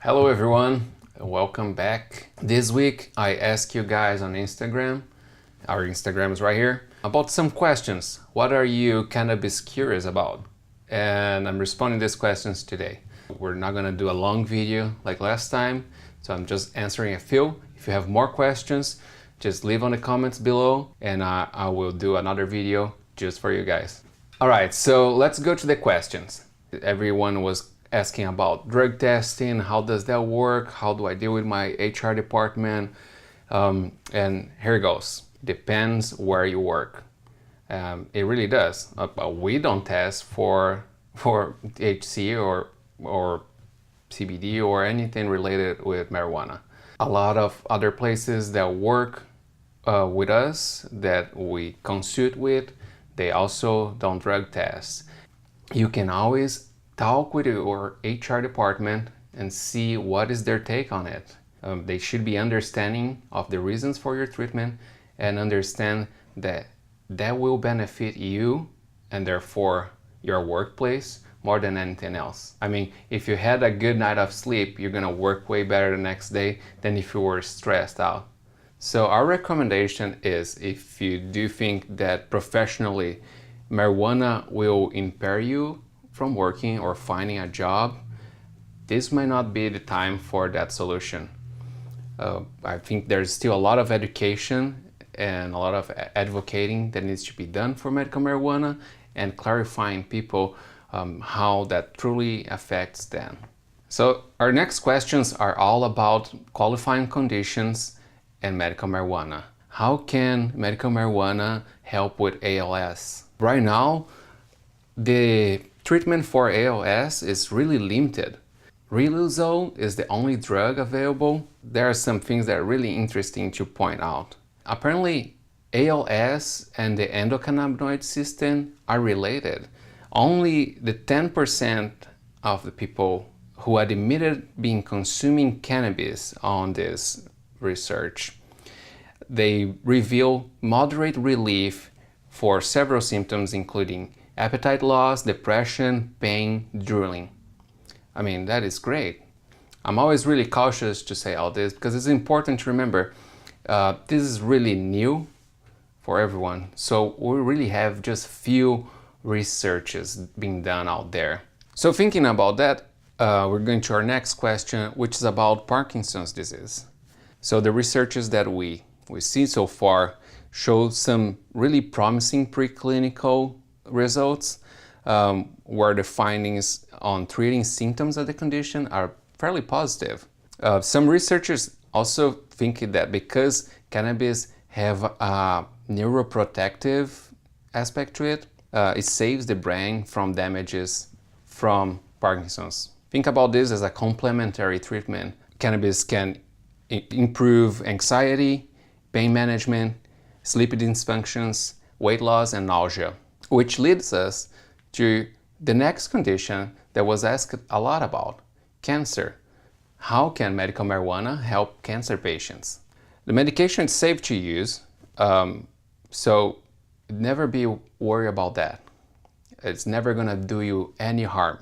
Hello everyone, welcome back. This week I asked you guys on Instagram, our Instagram is right here, about some questions. What are you cannabis curious about? And I'm responding these questions today. We're not gonna do a long video like last time, so I'm just answering a few. If you have more questions, just leave on the comments below and I will do another video just for you guys. All right, so let's go to the questions. Everyone was asking about drug testing, how does that work, how do I deal with my HR department, and here it goes. Depends where you work. It really does. We don't test for THC or CBD or anything related with marijuana. A lot of other places that work with us, that we consult with, they also don't drug test. You can always talk with your HR department and see what is their take on it. They should be understanding of the reasons for your treatment and understand that that will benefit you and therefore your workplace more than anything else. I mean, if you had a good night of sleep, you're gonna work way better the next day than if you were stressed out. So our recommendation is, if you do think that professionally marijuana will impair you from working or finding a job, this might not be the time for that solution. I think there's still a lot of education and a lot of advocating that needs to be done for medical marijuana and clarifying people how that truly affects them. So our next questions are all about qualifying conditions and medical marijuana. How can medical marijuana help with ALS? Right now, the treatment for ALS is really limited. Riluzole is the only drug available. There are some things that are really interesting to point out. Apparently, ALS and the endocannabinoid system are related. Only the 10% of the people who admitted being consuming cannabis on this research, they reveal moderate relief for several symptoms, including appetite loss, depression, pain, drooling. I mean, that is great. I'm always really cautious to say all this because it's important to remember this is really new for everyone. So we really have just few researches being done out there. So thinking about that, we're going to our next question, which is about Parkinson's disease. So the researches that we see so far show some really promising preclinical results where the findings on treating symptoms of the condition are fairly positive. Some researchers also think that because cannabis have a neuroprotective aspect to it, it saves the brain from damages from Parkinson's. Think about this as a complementary treatment. Cannabis can improve anxiety, pain management, sleep dysfunctions, weight loss, and nausea. Which leads us to the next condition that was asked a lot about, cancer. How can medical marijuana help cancer patients? The medication is safe to use, so never be worried about that. It's never gonna do you any harm.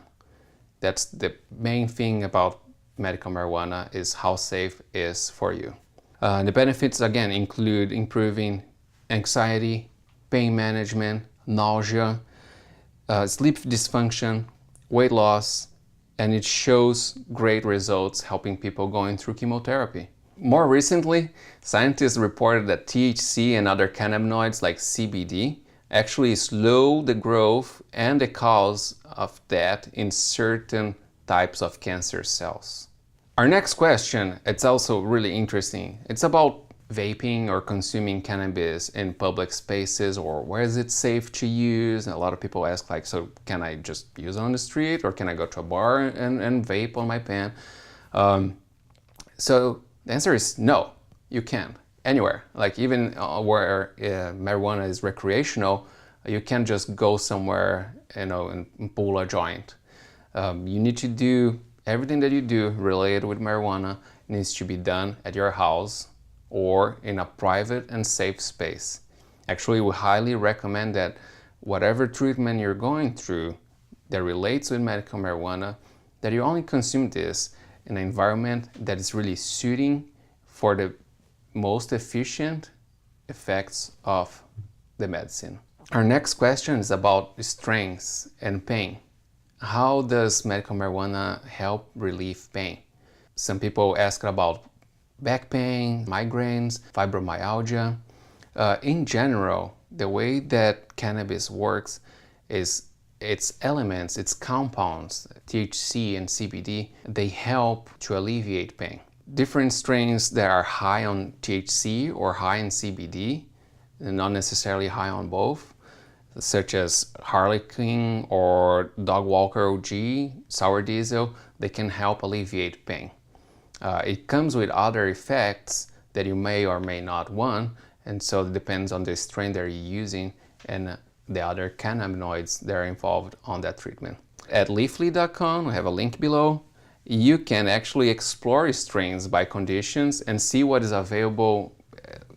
That's the main thing about medical marijuana, is how safe it is for you. The benefits again include improving anxiety, pain management, nausea, sleep dysfunction, weight loss, and it shows great results helping people going through chemotherapy. More recently, scientists reported that THC and other cannabinoids like CBD actually slow the growth and the cause of death in certain types of cancer cells. Our next question, it's also really interesting. It's about vaping or consuming cannabis in public spaces, or where is it safe to use? And a lot of people ask, like, so can I just use it on the street, or can I go to a bar and vape on my pen? So the answer is no, you can. Anywhere, like even where marijuana is recreational, you can't just go somewhere, and pull a joint. You need to do everything that you do related with marijuana needs to be done at your house or in a private and safe space. Actually, we highly recommend that whatever treatment you're going through that relates with medical marijuana, that you only consume this in an environment that is really suiting for the most efficient effects of the medicine. Our next question is about strengths and pain. How does medical marijuana help relieve pain? Some people ask about back pain, migraines, fibromyalgia. In general, the way that cannabis works is its elements, its compounds, THC and CBD, they help to alleviate pain. Different strains that are high on THC or high in CBD, and not necessarily high on both, such as Harlequin or Dog Walker OG, Sour Diesel, they can help alleviate pain. It comes with other effects that you may or may not want, and so it depends on the strain that you're using and the other cannabinoids that are involved on that treatment. At leafly.com, I have a link below. You can actually explore strains by conditions and see what is available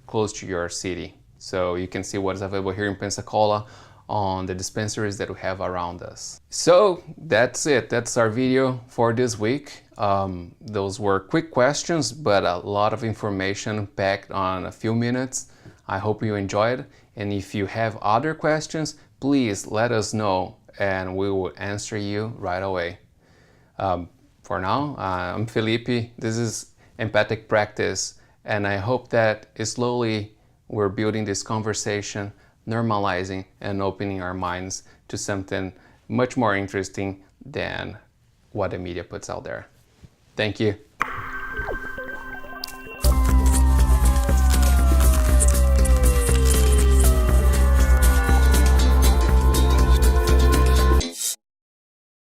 close to your city. So you can see what is available here in Pensacola on the dispensaries that we have around us. So that's it. That's our video for this week. Those were quick questions, but a lot of information packed on a few minutes. I hope you enjoyed. And if you have other questions, please let us know and we will answer you right away. For now, I'm Felipe. This is Empathic Practice, and I hope that slowly we're building this conversation, normalizing and opening our minds to something much more interesting than what the media puts out there. Thank you.